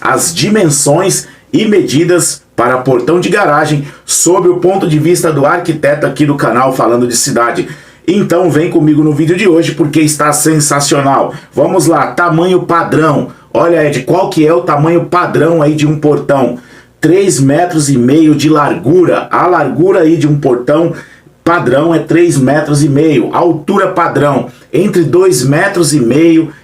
as dimensões e medidas para portão de garagem sob o ponto de vista do arquiteto aqui do canal Falando de Cidade. Então vem comigo no vídeo de hoje porque está sensacional. Vamos lá, tamanho padrão. Olha, Ed, qual que é o tamanho padrão aí de um portão? 3,5 metros de largura. A largura aí de um portão padrão é 3,5 metros. A altura padrão entre 2,5 metros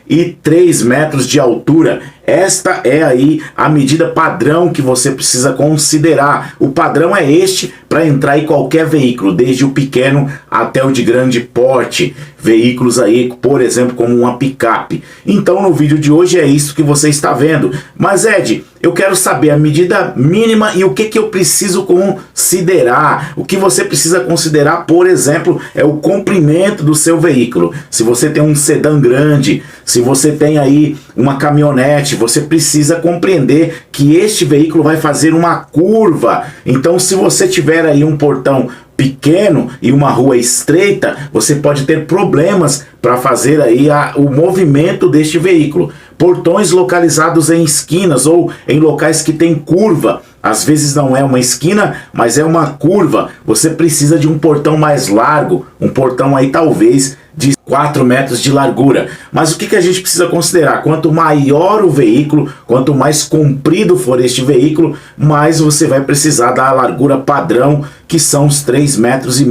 e 3 metros de altura. Esta é aí a medida padrão que você precisa considerar. O padrão é este para entrar em qualquer veículo, desde o pequeno até o de grande porte. Veículos aí, por exemplo, como uma picape. Então no vídeo de hoje é isso que você está vendo. Mas Ed, eu quero saber a medida mínima e o que eu preciso considerar. O que você precisa considerar, por exemplo, é o comprimento do seu veículo. Se você tem um sedã grande, se você tem aí uma caminhonete, você precisa compreender que este veículo vai fazer uma curva. Então se você tiver aí um portão pequeno e uma rua estreita, você pode ter problemas para fazer aí o movimento deste veículo. Portões localizados em esquinas ou em locais que tem curva, às vezes não é uma esquina, mas é uma curva, você precisa de um portão mais largo, um portão aí talvez de 4 metros de largura. Mas o que a gente precisa considerar? Quanto maior o veículo, quanto mais comprido for este veículo, mais você vai precisar da largura padrão, que são os 3,5 metros.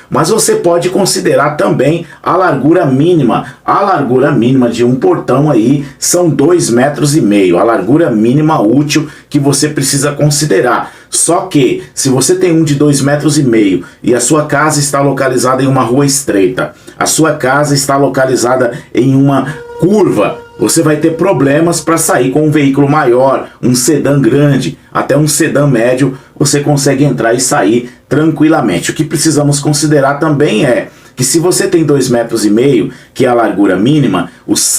Mas você pode considerar também a largura mínima. A largura mínima de um portão aí são 2,5 metros. A largura mínima útil que você precisa considerar. Só que, se você tem um de 2,5 metros e a sua casa está localizada em uma rua estreita, a sua casa está localizada em uma curva, você vai ter problemas para sair com um veículo maior, um sedã grande, até um sedã médio, você consegue entrar e sair tranquilamente. O que precisamos considerar também é que se você tem 2,5 metros, que é a largura mínima,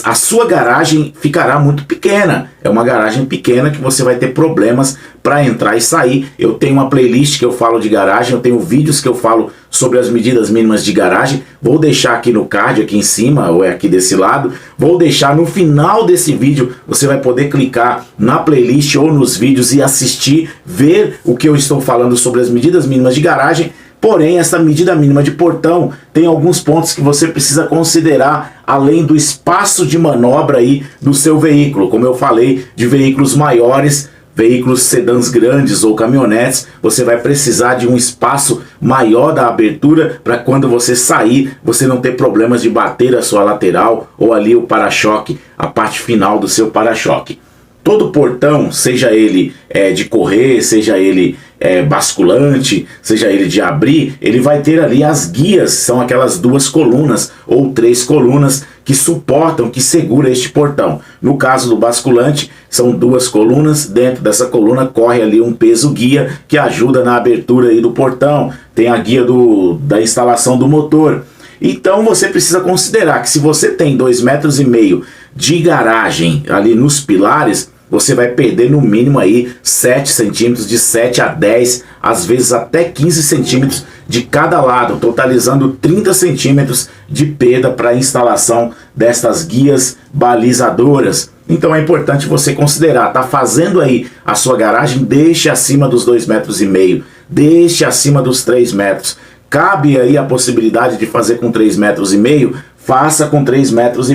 a sua garagem ficará muito pequena. É uma garagem pequena que você vai ter problemas para entrar e sair. Eu tenho uma playlist que eu falo de garagem, eu tenho vídeos que eu falo sobre as medidas mínimas de garagem. Vou deixar aqui no card, aqui em cima, ou é aqui desse lado. Vou deixar no final desse vídeo, você vai poder clicar na playlist ou nos vídeos e assistir, ver o que eu estou falando sobre as medidas mínimas de garagem. Porém, essa medida mínima de portão tem alguns pontos que você precisa considerar além do espaço de manobra aí do seu veículo. Como eu falei, de veículos maiores, veículos sedãs grandes ou caminhonetes, você vai precisar de um espaço maior da abertura para quando você sair, você não ter problemas de bater a sua lateral ou ali o para-choque, a parte final do seu para-choque. Todo portão, seja ele de correr, seja ele basculante, seja ele de abrir, ele vai ter ali as guias, são aquelas 2 colunas ou 3 colunas que suportam, que segura este portão. No caso do basculante, são 2 colunas, dentro dessa coluna corre ali um peso guia que ajuda na abertura aí do portão, tem a guia da instalação do motor. Então você precisa considerar que se você tem 2,5 metros de garagem ali nos pilares, você vai perder no mínimo aí 7 centímetros, de 7 a 10, às vezes até 15 centímetros de cada lado, totalizando 30 centímetros de perda para a instalação destas guias balizadoras. Então é importante você considerar, tá fazendo aí a sua garagem, deixe acima dos 2,5 metros, deixe acima dos 3 metros. Cabe aí a possibilidade de fazer com 3,5 metros, faça com 3,5 metros.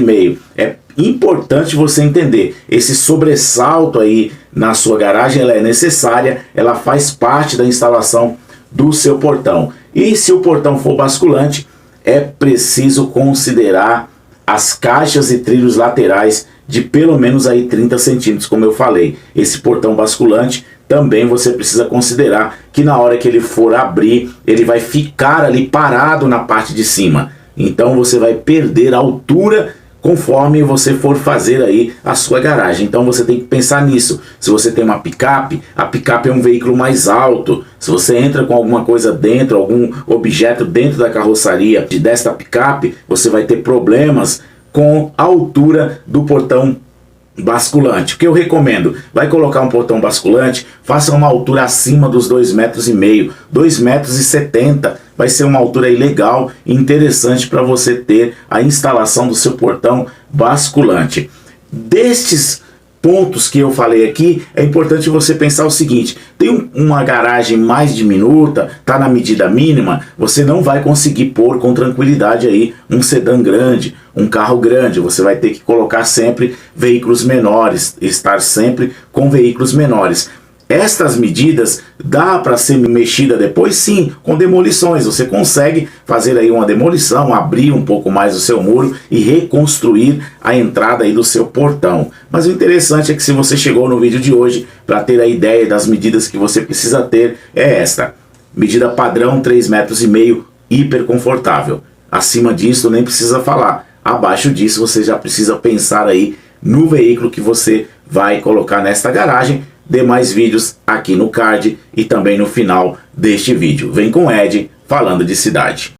É importante você entender, esse sobressalto aí na sua garagem, ela é necessária, ela faz parte da instalação do seu portão. E se o portão for basculante, é preciso considerar as caixas e trilhos laterais de pelo menos aí 30 centímetros, como eu falei. Esse portão basculante também você precisa considerar que na hora que ele for abrir, ele vai ficar ali parado na parte de cima. Então você vai perder a altura conforme você for fazer aí a sua garagem. Então você tem que pensar nisso. Se você tem uma picape, a picape é um veículo mais alto. Se você entra com alguma coisa dentro, algum objeto dentro da carroçaria desta picape, você vai ter problemas com a altura do portão basculante. O que eu recomendo? Vai colocar um portão basculante, faça uma altura acima dos 2,5 metros, 2,70 metros, vai ser uma altura aí legal e interessante para você ter a instalação do seu portão basculante. Destes pontos que eu falei aqui, é importante você pensar o seguinte: tem uma garagem mais diminuta, tá na medida mínima, você não vai conseguir pôr com tranquilidade aí um sedã grande, um carro grande. Você vai ter que colocar sempre veículos menores, estar sempre com veículos menores. Estas medidas dá para ser mexida depois, sim, com demolições. Você consegue fazer aí uma demolição, abrir um pouco mais o seu muro e reconstruir a entrada aí do seu portão. Mas o interessante é que se você chegou no vídeo de hoje para ter a ideia das medidas que você precisa ter, é esta: medida padrão 3,5 metros, hiper confortável. Acima disso nem precisa falar. Abaixo disso você já precisa pensar aí no veículo que você vai colocar nesta garagem. Demais vídeos aqui no card e também no final deste vídeo. Vem com o Ed falando de cidade.